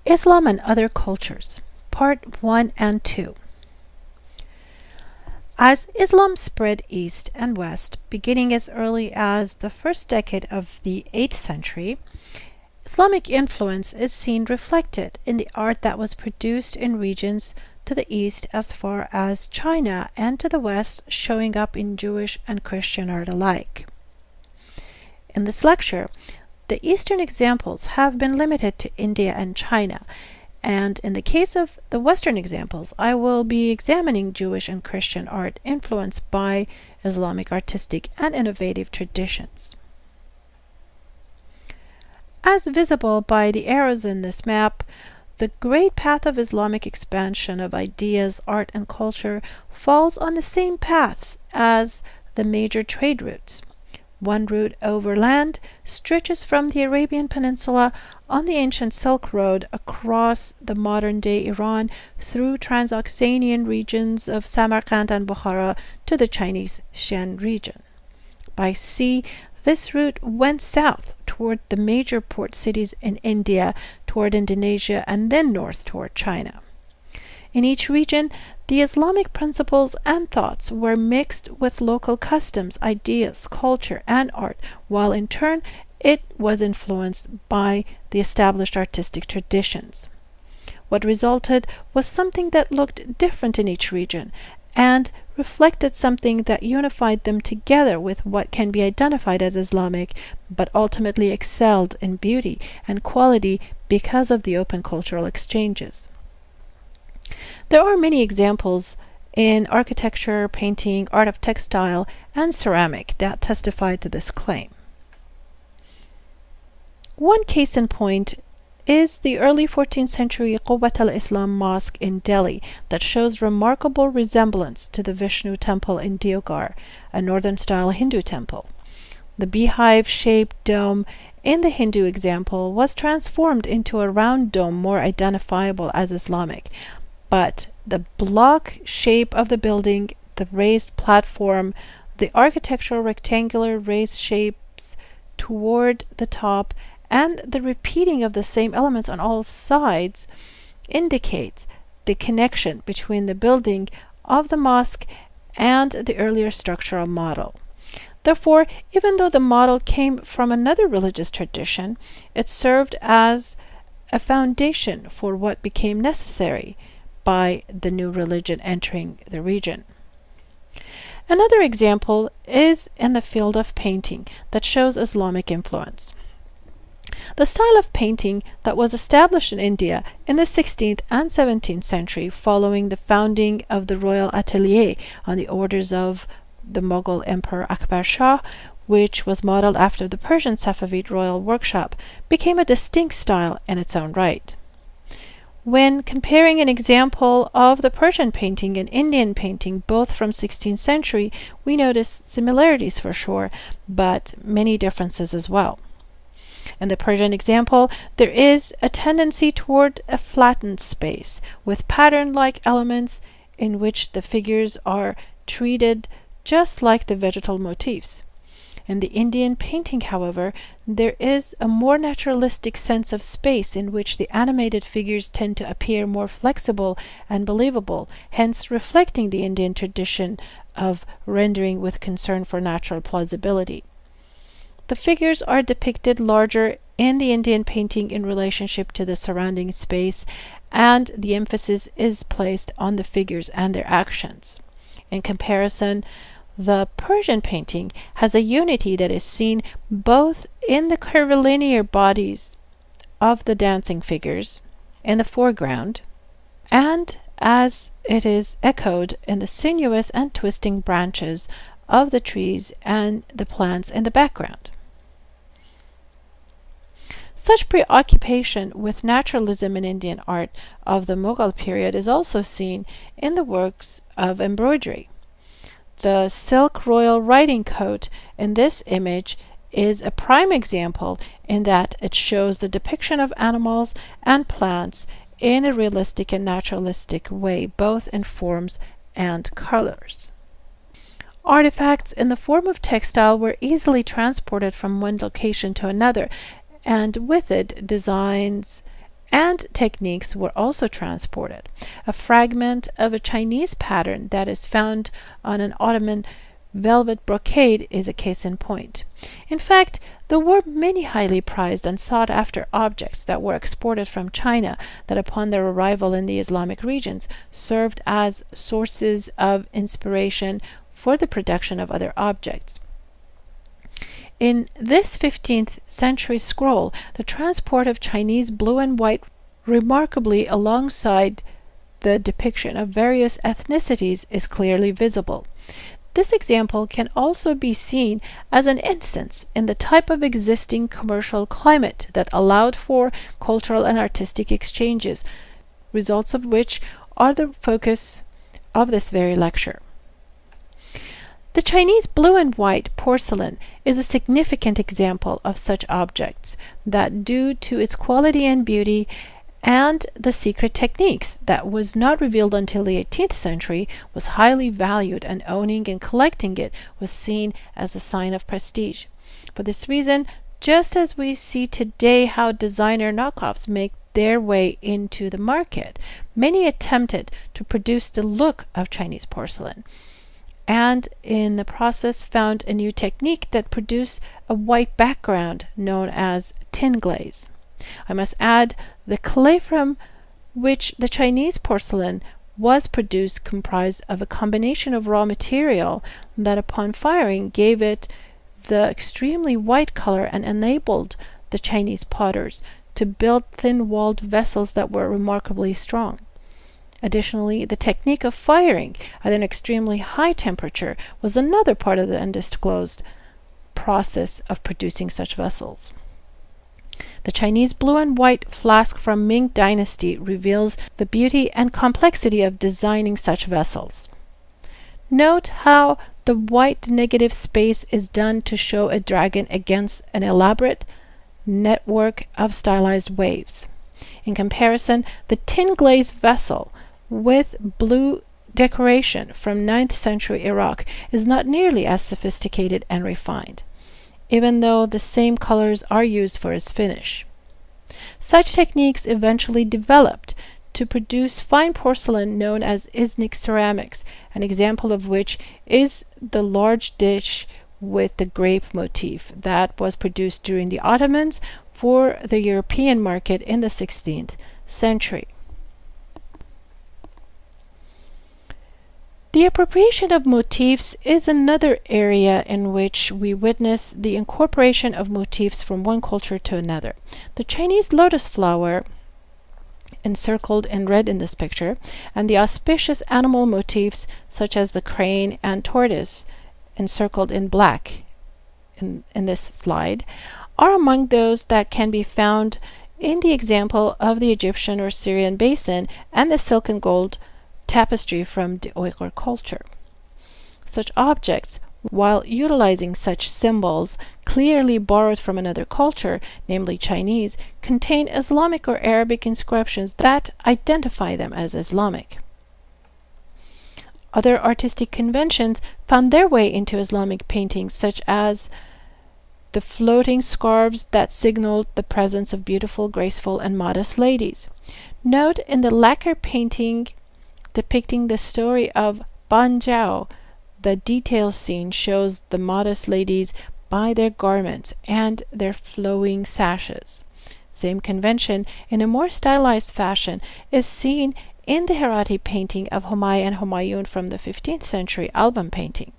Islam and Other Cultures, Part 1 and 2. As Islam spread east and west, beginning as early as the first decade of the 8th century, Islamic influence is seen reflected in the art that was produced in regions to the east as far as China and to the west, showing up in Jewish and Christian art alike. In this lecture, the Eastern examples have been limited to India and China, and in the case of the Western examples, I will be examining Jewish and Christian art influenced by Islamic artistic and innovative traditions. As visible by the arrows in this map, the great path of Islamic expansion of ideas, art, and culture falls on the same paths as the major trade routes. One route overland stretches from the Arabian Peninsula on the ancient Silk Road across the modern-day Iran through Transoxanian regions of Samarkand and Bukhara to the Chinese Xi'an region. By sea, this route went south toward the major port cities in India, toward Indonesia, and then north toward China. In each region, the Islamic principles and thoughts were mixed with local customs, ideas, culture, and art, while in turn it was influenced by the established artistic traditions. What resulted was something that looked different in each region and reflected something that unified them together with what can be identified as Islamic, but ultimately excelled in beauty and quality because of the open cultural exchanges. There are many examples in architecture, painting, art of textile, and ceramic that testify to this claim. One case in point is the early 14th century Quwwat al-Islam Mosque in Delhi that shows remarkable resemblance to the Vishnu temple in Deoghar, a northern-style Hindu temple. The beehive-shaped dome in the Hindu example was transformed into a round dome more identifiable as Islamic, but the block shape of the building, the raised platform, the architectural rectangular raised shapes toward the top, and the repeating of the same elements on all sides indicates the connection between the building of the mosque and the earlier structural model. Therefore, even though the model came from another religious tradition, it served as a foundation for what became necessary by the new religion entering the region. Another example is in the field of painting that shows Islamic influence. The style of painting that was established in India in the 16th and 17th century following the founding of the Royal Atelier on the orders of the Mughal Emperor Akbar Shah, which was modeled after the Persian Safavid Royal Workshop, became a distinct style in its own right. When comparing an example of the Persian painting and Indian painting, both from 16th century, we notice similarities for sure, but many differences as well. In the Persian example, there is a tendency toward a flattened space, with pattern-like elements in which the figures are treated just like the vegetal motifs. In the Indian painting, however, there is a more naturalistic sense of space in which the animated figures tend to appear more flexible and believable, hence reflecting the Indian tradition of rendering with concern for natural plausibility. The figures are depicted larger in the Indian painting in relationship to the surrounding space, and the emphasis is placed on the figures and their actions. In comparison, the Persian painting has a unity that is seen both in the curvilinear bodies of the dancing figures in the foreground and as it is echoed in the sinuous and twisting branches of the trees and the plants in the background. Such preoccupation with naturalism in Indian art of the Mughal period is also seen in the works of embroidery. The silk royal riding coat in this image is a prime example in that it shows the depiction of animals and plants in a realistic and naturalistic way, both in forms and colors. Artifacts in the form of textile were easily transported from one location to another, and with it designs and techniques were also transported. A fragment of a Chinese pattern that is found on an Ottoman velvet brocade is a case in point. In fact, there were many highly prized and sought after objects that were exported from China that upon their arrival in the Islamic regions served as sources of inspiration for the production of other objects. In this 15th century scroll, the transport of Chinese blue and white remarkably alongside the depiction of various ethnicities is clearly visible. This example can also be seen as an instance in the type of existing commercial climate that allowed for cultural and artistic exchanges, results of which are the focus of this very lecture. The Chinese blue and white porcelain is a significant example of such objects that, due to its quality and beauty, and the secret techniques that was not revealed until the 18th century, was highly valued, and owning and collecting it was seen as a sign of prestige. For this reason, just as we see today how designer knockoffs make their way into the market, many attempted to produce the look of Chinese porcelain, and in the process found a new technique that produced a white background known as tin glaze. I must add, the clay from which the Chinese porcelain was produced comprised of a combination of raw material that upon firing gave it the extremely white color and enabled the Chinese potters to build thin-walled vessels that were remarkably strong. Additionally, the technique of firing at an extremely high temperature was another part of the undisclosed process of producing such vessels. The Chinese blue and white flask from Ming Dynasty reveals the beauty and complexity of designing such vessels. Note how the white negative space is done to show a dragon against an elaborate network of stylized waves. In comparison, the tin glazed vessel with blue decoration from 9th century Iraq is not nearly as sophisticated and refined, even though the same colors are used for its finish. Such techniques eventually developed to produce fine porcelain known as Iznik ceramics, an example of which is the large dish with the grape motif that was produced during the Ottomans for the European market in the 16th century. The appropriation of motifs is another area in which we witness the incorporation of motifs from one culture to another. The Chinese lotus flower, encircled in red in this picture, and the auspicious animal motifs such as the crane and tortoise, encircled in black in this slide, are among those that can be found in the example of the Egyptian or Syrian basin and the silk and gold tapestry from the Uyghur culture. Such objects, while utilizing such symbols clearly borrowed from another culture, namely Chinese, contain Islamic or Arabic inscriptions that identify them as Islamic. Other artistic conventions found their way into Islamic paintings, such as the floating scarves that signaled the presence of beautiful, graceful, and modest ladies. Note in the lacquer painting depicting the story of Ban Jiao, the detail scene shows the modest ladies by their garments and their flowing sashes. Same convention, in a more stylized fashion, is seen in the Herati painting of Humayun and Humayun from the 15th century album painting.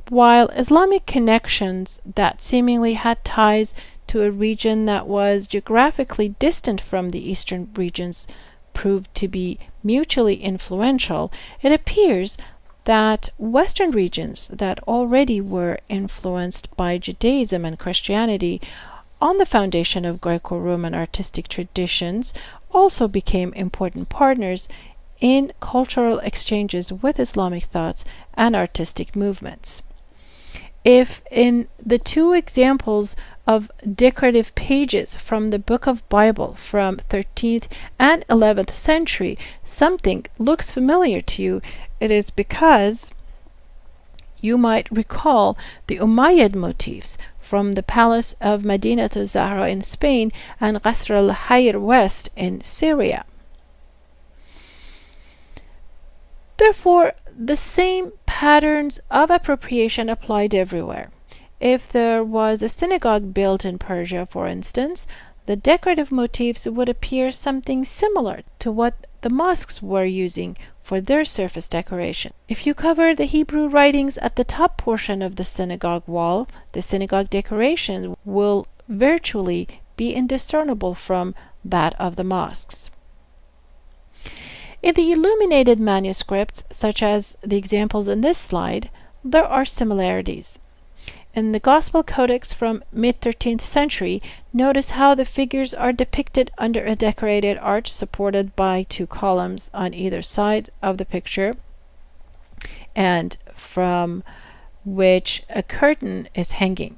While Islamic connections that seemingly had ties to a region that was geographically distant from the eastern regions proved to be mutually influential, it appears that Western regions that already were influenced by Judaism and Christianity on the foundation of Greco-Roman artistic traditions also became important partners in cultural exchanges with Islamic thoughts and artistic movements. If in the two examples of decorative pages from the Book of Bible from 13th and 11th century something looks familiar to you, it is because you might recall the Umayyad motifs from the palace of Madinat al-Zahra in Spain and Qasr al-Hayr West in Syria. Therefore, the same patterns of appropriation applied everywhere. If there was a synagogue built in Persia, for instance, the decorative motifs would appear something similar to what the mosques were using for their surface decoration. If you cover the Hebrew writings at the top portion of the synagogue wall, the synagogue decoration will virtually be indiscernible from that of the mosques. In the illuminated manuscripts, such as the examples in this slide, there are similarities. In the Gospel Codex from mid-13th century, notice how the figures are depicted under a decorated arch supported by two columns on either side of the picture, and from which a curtain is hanging.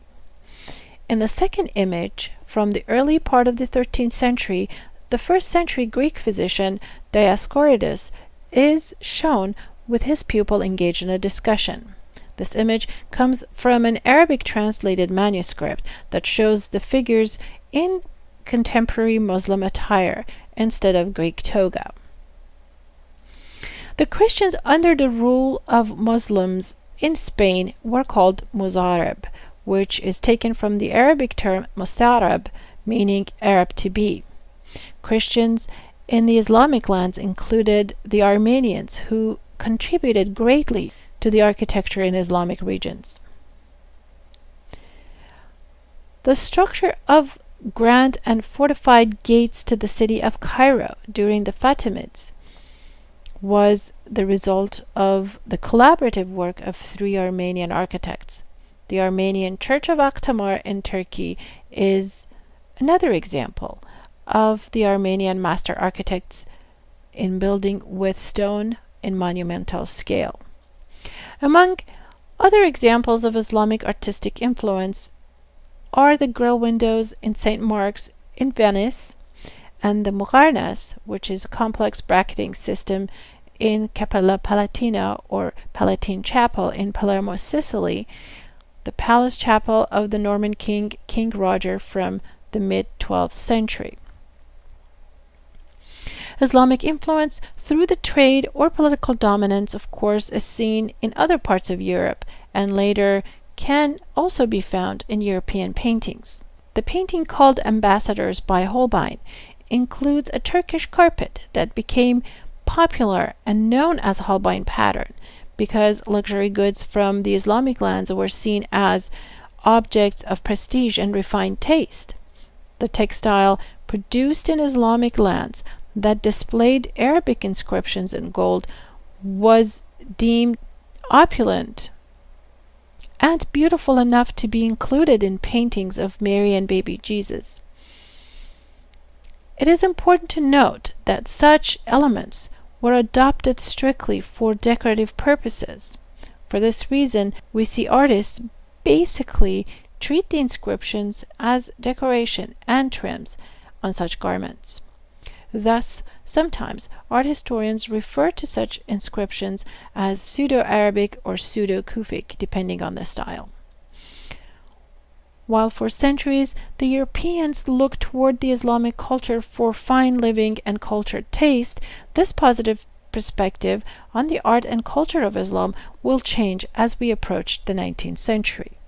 In the second image, from the early part of the 13th century, the first century Greek physician Dioscorides is shown with his pupil engaged in a discussion. This image comes from an Arabic translated manuscript that shows the figures in contemporary Muslim attire instead of Greek toga. The Christians under the rule of Muslims in Spain were called Muzarab, which is taken from the Arabic term Mustarab, meaning Arab to be. Christians in the Islamic lands included the Armenians, who contributed greatly to the architecture in Islamic regions. The structure of grand and fortified gates to the city of Cairo during the Fatimids was the result of the collaborative work of three Armenian architects. The Armenian Church of Akhtamar in Turkey is another example of the Armenian master architects in building with stone in monumental scale. Among other examples of Islamic artistic influence are the grill windows in St. Mark's in Venice and the Mugharnas, which is a complex bracketing system in Cappella Palatina or Palatine Chapel in Palermo, Sicily, the palace chapel of the Norman king, King Roger from the mid-12th century. Islamic influence through the trade or political dominance, of course, is seen in other parts of Europe and later can also be found in European paintings. The painting called Ambassadors by Holbein includes a Turkish carpet that became popular and known as Holbein pattern because luxury goods from the Islamic lands were seen as objects of prestige and refined taste. The textile produced in Islamic lands that displayed Arabic inscriptions in gold was deemed opulent and beautiful enough to be included in paintings of Mary and baby Jesus. It is important to note that such elements were adopted strictly for decorative purposes. For this reason, we see artists basically treat the inscriptions as decoration and trims on such garments. Thus, sometimes art historians refer to such inscriptions as Pseudo-Arabic or Pseudo-Kufic, depending on the style. While for centuries the Europeans looked toward the Islamic culture for fine living and cultured taste, this positive perspective on the art and culture of Islam will change as we approach the 19th century.